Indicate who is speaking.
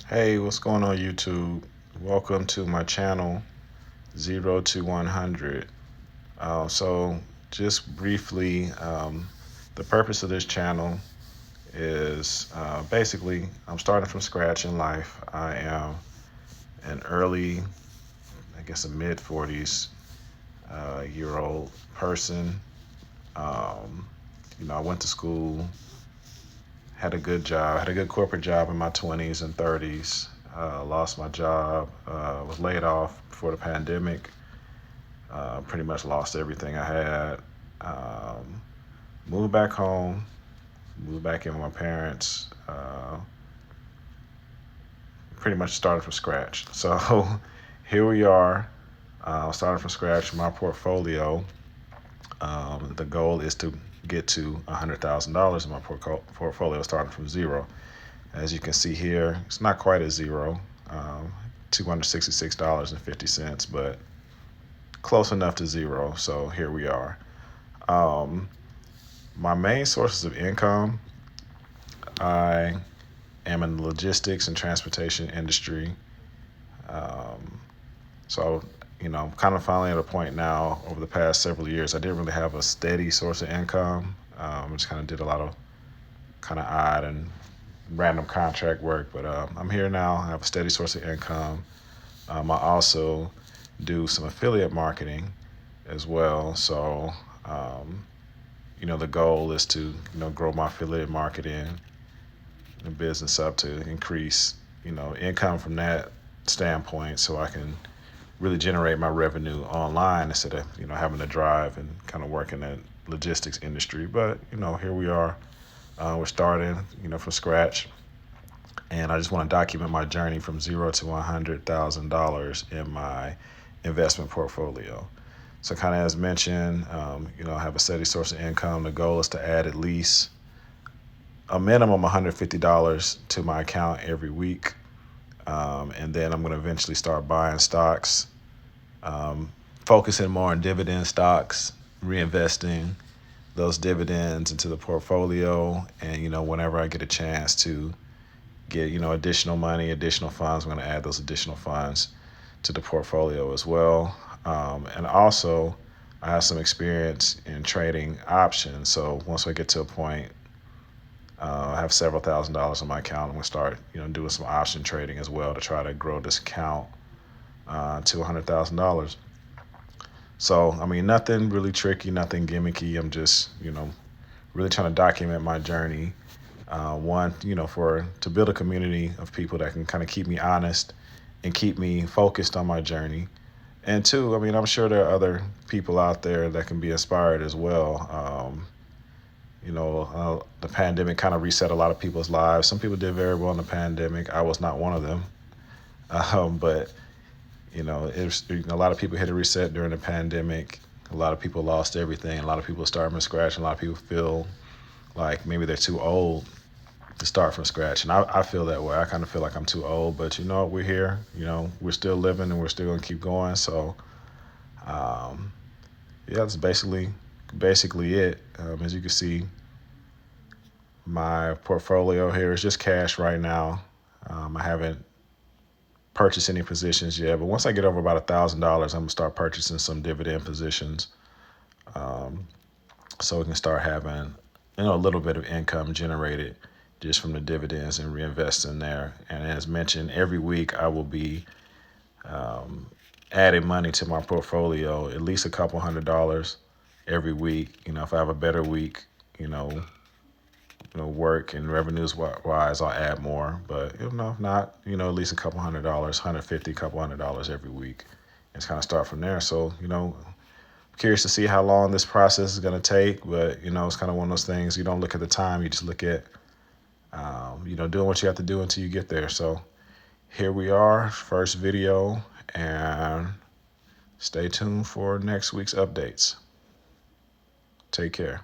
Speaker 1: Hey, what's going on YouTube? Welcome to my channel, 0 to 100. So just briefly, the purpose of this channel is basically I'm starting from scratch in life. I am an early, I guess a mid 40s year old person. Um, I went to school, had a good job, had a good corporate job in my 20s and 30s. Lost my job, was laid off before the pandemic. Pretty much lost everything I had. Um, Moved back home, moved back in with my parents. Pretty much started from scratch. So here we are, starting from scratch. My portfolio. The goal is to get to $100,000 in my portfolio, starting from zero. As you can see here, it's not quite a zero, $266.50, but close enough to zero. So here we are. Um, my main sources of income, I am in the logistics and transportation industry. Um, so, I'm kind of finally at a point now over the past several years. I didn't really have a steady source of income. I just kind of did a lot of kind of odd and random contract work, but I'm here now. I have a steady source of income. I also do some affiliate marketing as well. So, the goal is to, grow my affiliate marketing the business up to increase, income from that standpoint so I can really generate my revenue online instead of, having to drive and kind of work in that logistics industry. But, here we are. We're starting, from scratch. And I just want to document my journey from zero to $100,000 in my investment portfolio. So, kind of as mentioned, I have a steady source of income. The goal is to add at least a minimum $150 to my account every week. And then I'm going to eventually start buying stocks, um, focusing more on dividend stocks, reinvesting those dividends into the portfolio. And, whenever I get a chance to get, additional money, additional funds, I'm going to add those additional funds to the portfolio as well. And also, I have some experience in trading options. So once I get to a point, I have several $1,000s in my account. I'm gonna start, doing some option trading as well to try to grow this account to $100,000. So, I mean, nothing really tricky, nothing gimmicky. I'm just, really trying to document my journey. One, for to build a community of people that can kind of keep me honest and keep me focused on my journey. And two, I mean, I'm sure there are other people out there that can be inspired as well. The pandemic kind of reset a lot of people's lives. Some people did very well in the pandemic. I was not one of them. But, a lot of people hit a reset during the pandemic. A lot of people lost everything. A lot of people started from scratch. A lot of people feel like maybe they're too old to start from scratch. And I feel that way. I kind of feel like I'm too old. But, we're here. We're still living and we're still going to keep going. So, um, yeah, that's basically it. As you can see, my portfolio here is just cash right now. I haven't purchased any positions yet, but once I get over about $1,000, I'm gonna start purchasing some dividend positions, um, so we can start having, a little bit of income generated just from the dividends and reinvest in there. And as mentioned, every week I will be um, adding money to my portfolio, at least a couple $100s every week. If I have a better week, you know, work and revenues wise, I'll add more. But if not, at least a couple $100s, 150, couple $100s every week, and kind of start from there. So, curious to see how long this process is going to take. But it's kind of one of those things. You don't look at the time; you just look at, doing what you have to do until you get there. So here we are, first video, and stay tuned for next week's updates. Take care.